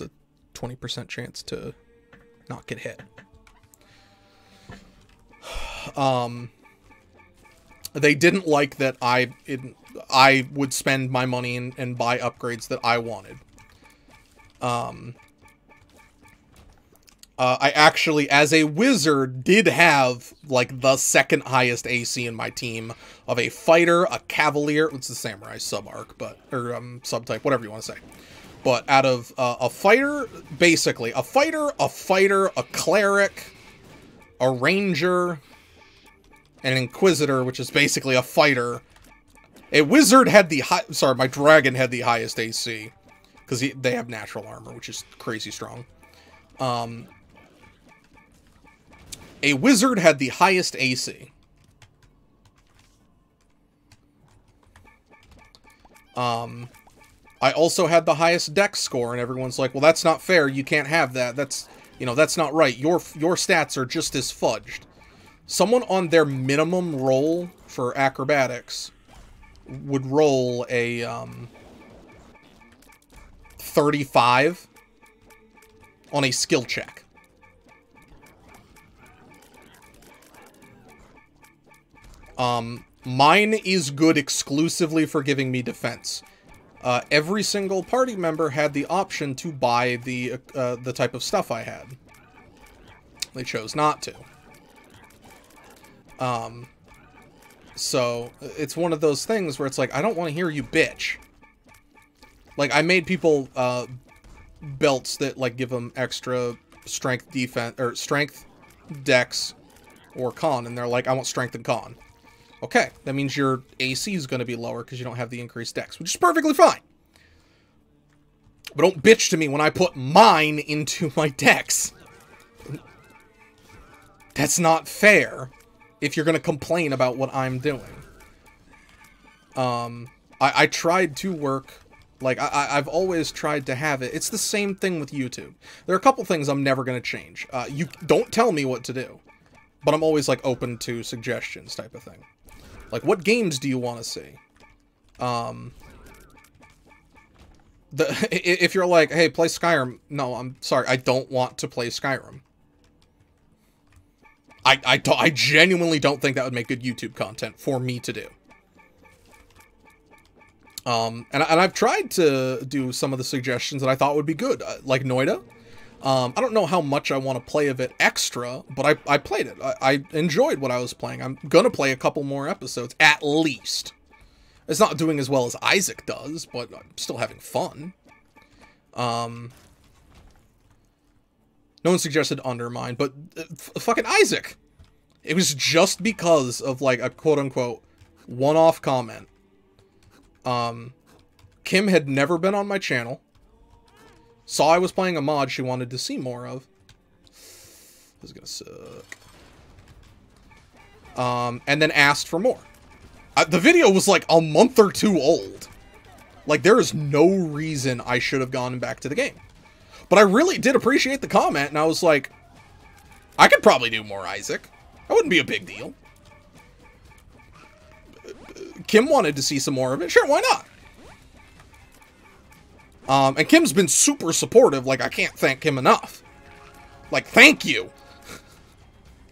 a 20% chance to not get hit. They didn't like that I would spend my money and buy upgrades that I wanted. I actually, as a wizard, did have, like, the second highest AC in my team of a fighter, a cavalier, it's the samurai sub-arc, but, or, subtype, whatever you want to say. But out of, a fighter, basically, a fighter, a cleric, a ranger, and an inquisitor, which is basically a fighter. A wizard had the my dragon had the highest AC, because they have natural armor, which is crazy strong. A wizard had the highest AC. I also had the highest dex score, and everyone's like, well, that's not fair, you can't have that, that's, you know, that's not right, your stats are just as fudged. Someone on their minimum roll for acrobatics would roll a, 35 on a skill check. Mine is good exclusively for giving me defense. Every single party member had the option to buy the type of stuff I had. They chose not to. So, it's one of those things where it's like, I don't want to hear you bitch. Like, I made people, belts that, like, give them extra strength defense, or strength, dex, or con, and they're like, I want strength and con. Okay, that means your AC is going to be lower because you don't have the increased dex, which is perfectly fine. But don't bitch to me when I put mine into my dex. That's not fair if you're going to complain about what I'm doing. I tried to work, like, I've always tried to have it. It's the same thing with YouTube. There are a couple things I'm never going to change. You don't tell me what to do, but I'm always, like, open to suggestions type of thing. Like, what games do you want to see? If you're like, hey, play Skyrim. No, I'm sorry, I don't want to play Skyrim. I genuinely don't think that would make good YouTube content for me to do. And I've tried to do some of the suggestions that I thought would be good, like Noida. I don't know how much I want to play of it extra, but I played it. I enjoyed what I was playing. I'm gonna play a couple more episodes, at least. It's not doing as well as Isaac does, but I'm still having fun. No one suggested Undermine, but fucking Isaac! It was just because of, like, a quote-unquote one-off comment. Kim had never been on my channel. Saw I was playing a mod she wanted to see more of. This is gonna suck. And then asked for more. The video was like a month or two old. Like, there is no reason I should have gone back to the game. But I really did appreciate the comment, and I was like, I could probably do more Isaac. That wouldn't be a big deal. Kim wanted to see some more of it. Sure, why not? And Kim's been super supportive. Like, I can't thank Kim enough. Like, thank you.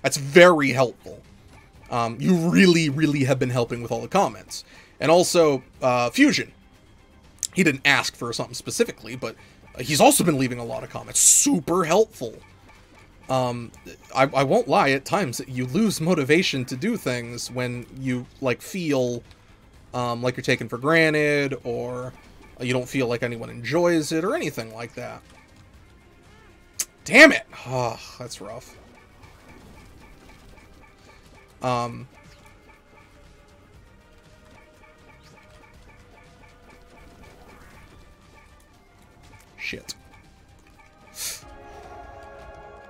That's very helpful. You really, really have been helping with all the comments. And also, Fusion. He didn't ask for something specifically, but he's also been leaving a lot of comments. Super helpful. I won't lie, at times you lose motivation to do things when you, like, feel like you're taken for granted, or you don't feel like anyone enjoys it, or anything like that. Damn it! Oh, that's rough. Shit.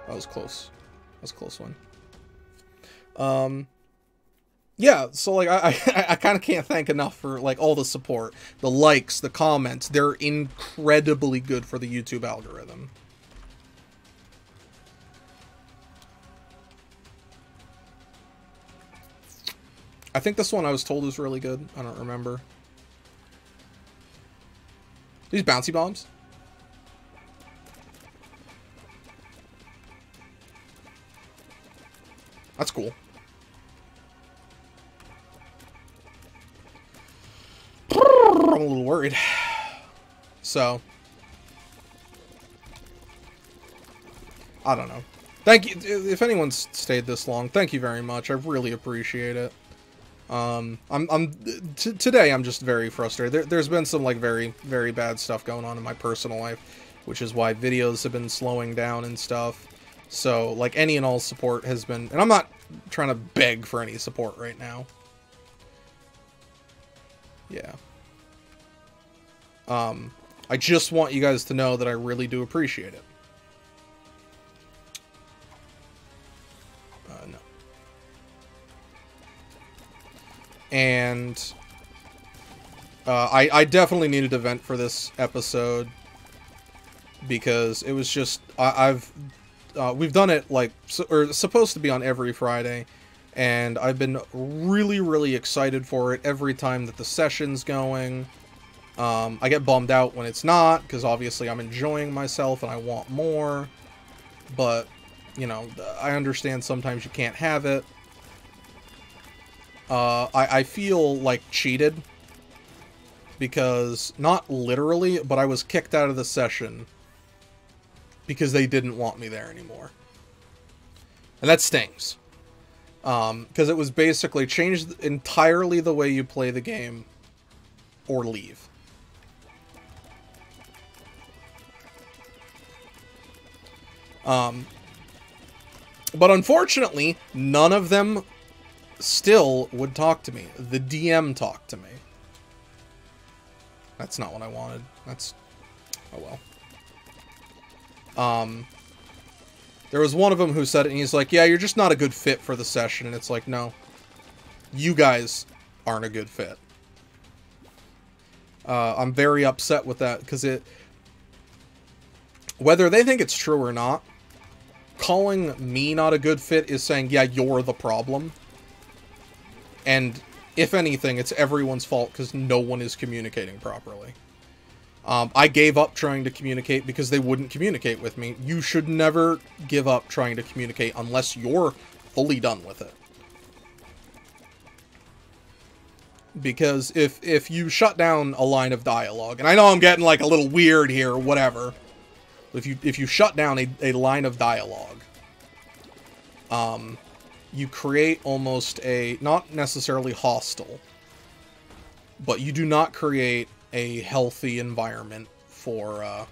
That was close. That was a close one. Yeah, so, like, I kind of can't thank enough for, like, all the support. The likes, the comments. They're incredibly good for the YouTube algorithm. I think this one I was told is really good. I don't remember. These bouncy bombs? That's cool. I'm a little worried. So, I don't know. Thank you. If anyone's stayed this long, thank you very much. I really appreciate it. Today I'm just very frustrated. There's been some, like, very, very bad stuff going on in my personal life, which is why videos have been slowing down and stuff. So, like, any and all support has been, and I'm not trying to beg for any support right now. Yeah. I just want you guys to know that I really do appreciate it. No. And I definitely needed a vent for this episode, because it was just, we've done it, like, or supposed to be on every Friday, and I've been really, really excited for it every time that the session's going. I get bummed out when it's not, because obviously I'm enjoying myself and I want more. but, you know, I understand sometimes you can't have it. I feel, like, cheated. Because, not literally, but I was kicked out of the session because they didn't want me there anymore. And that stings. Because it was basically changed entirely the way you play the game or leave. But unfortunately, none of them still would talk to me. The DM talked to me. That's not what I wanted. That's... oh well. There was one of them who said it, and he's like, yeah, you're just not a good fit for the session. And it's like, no. You guys aren't a good fit. I'm very upset with that, because it... whether they think it's true or not, calling me not a good fit is saying, yeah, you're the problem. And... if anything, it's everyone's fault because no one is communicating properly. I gave up trying to communicate because they wouldn't communicate with me. You should never give up trying to communicate unless you're fully done with it. Because if you shut down a line of dialogue, and I know I'm getting like a little weird here, whatever. If you shut down a line of dialogue, you create almost a, not necessarily hostile, but you do not create a healthy environment for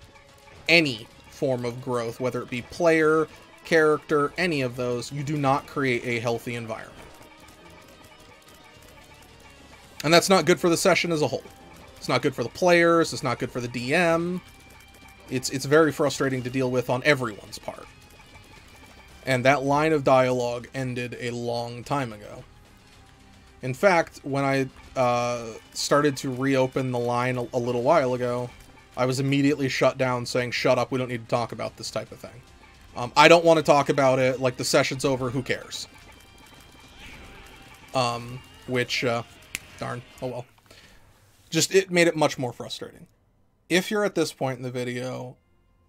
any form of growth, whether it be player, character, any of those. You do not create a healthy environment. And that's not good for the session as a whole. It's not good for the players, it's not good for the DM. It's very frustrating to deal with on everyone's part. And that line of dialogue ended a long time ago. In fact, when I started to reopen the line a little while ago, I was immediately shut down saying, shut up, we don't need to talk about this type of thing. I don't want to talk about it, like the session's over, who cares? Which, darn, oh well. Just, it made it much more frustrating. If you're at this point in the video,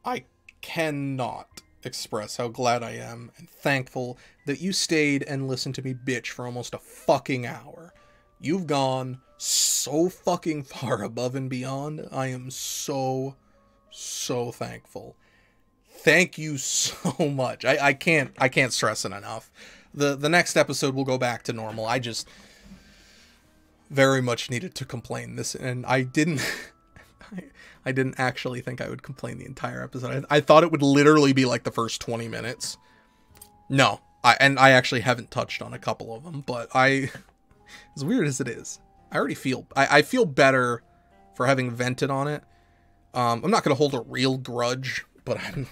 I cannot express how glad I am and thankful that you stayed and listened to me bitch for almost a fucking hour. You've gone so fucking far above and beyond. I am so thankful. Thank you so much. I can't stress it enough. The next episode will go back to normal. I just very much needed to complain this, and I didn't I didn't actually think I would complain the entire episode. I thought it would literally be like the first 20 minutes. No, I actually haven't touched on a couple of them, but as weird as it is, I already feel, I feel better for having vented on it. I'm not going to hold a real grudge, but I'm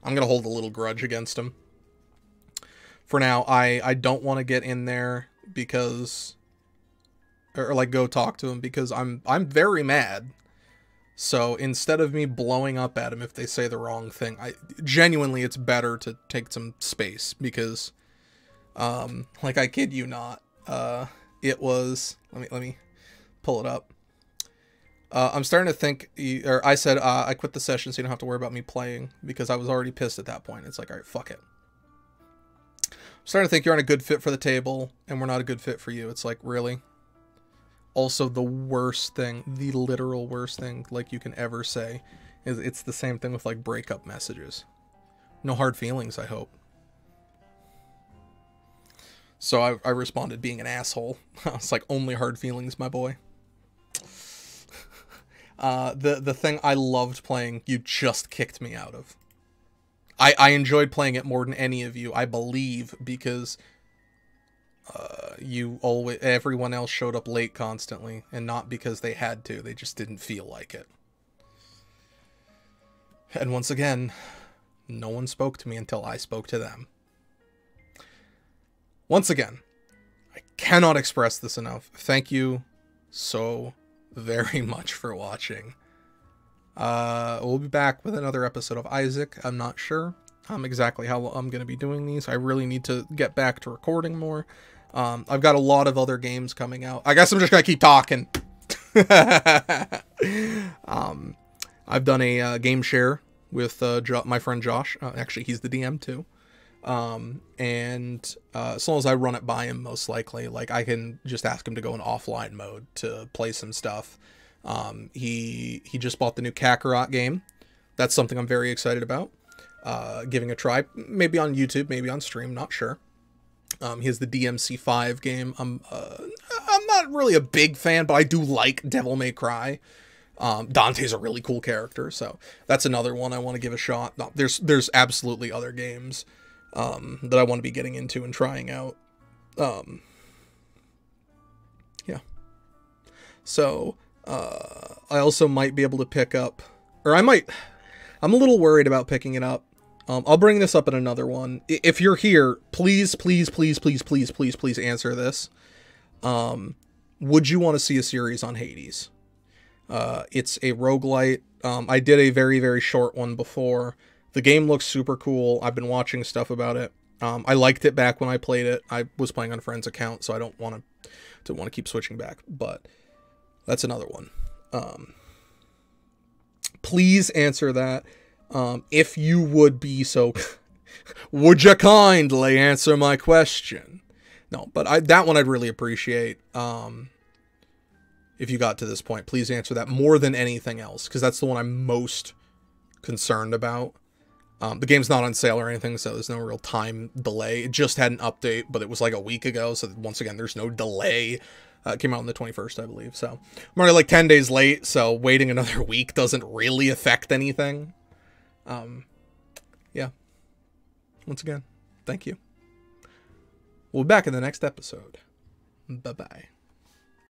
going to hold a little grudge against him. For now, I don't want to get in there because, or like go talk to him because I'm very mad. So instead of me blowing up at him if they say the wrong thing, genuinely it's better to take some space because, like I kid you not, it was, let me pull it up. I'm starting to think, or I said, I quit the session so you don't have to worry about me playing because I was already pissed at that point. It's like, all right, fuck it. I'm starting to think you're not a good fit for the table and we're not a good fit for you. It's like, really? Also, the worst thing, the literal worst thing, like, you can ever say is it's the same thing with, like, breakup messages. No hard feelings, I hope. So I responded being an asshole. I was like, only hard feelings, my boy. The thing I loved playing, you just kicked me out of. I enjoyed playing it more than any of you, I believe, because everyone else showed up late constantly, and not because they had to, they just didn't feel like it. And once again, no one spoke to me until I spoke to them. Once again, I cannot express this enough. Thank you so very much for watching. We'll be back with another episode of Isaac. I'm not sure exactly how I'm going to be doing these. I really need to get back to recording more. I've got a lot of other games coming out. I guess I'm just going to keep talking. I've done a game share with my friend Josh. Actually, he's the DM too. And as long as I run it by him, most likely, like, I can just ask him to go in offline mode to play some stuff. He just bought the new Kakarot game. That's something I'm very excited about. Giving a try, maybe on YouTube, maybe on stream, not sure. He has the DMC5 game. I'm not really a big fan, but I do like Devil May Cry. Dante's a really cool character, so that's another one I want to give a shot. No, there's absolutely other games that I want to be getting into and trying out. Yeah. So I also might be able to pick up, or I'm a little worried about picking it up. I'll bring this up in another one. If you're here, please, please, please, please, please, please, please answer this. Would you want to see a series on Hades? It's a roguelite. I did a very, very short one before. The game looks super cool. I've been watching stuff about it. I liked it back when I played it. I was playing on a friend's account, so I don't want to keep switching back. But that's another one. Please answer that. If you would be so, would you kindly answer my question? No, but that one I'd really appreciate. If you got to this point, please answer that more than anything else, because that's the one I'm most concerned about. The game's not on sale or anything, so there's no real time delay. It just had an update, but it was like a week ago, so once again, there's no delay. It came out on the 21st, I believe, so I'm already like 10 days late, so waiting another week doesn't really affect anything. Yeah. Once again, thank you. We'll be back in the next episode. Bye-bye.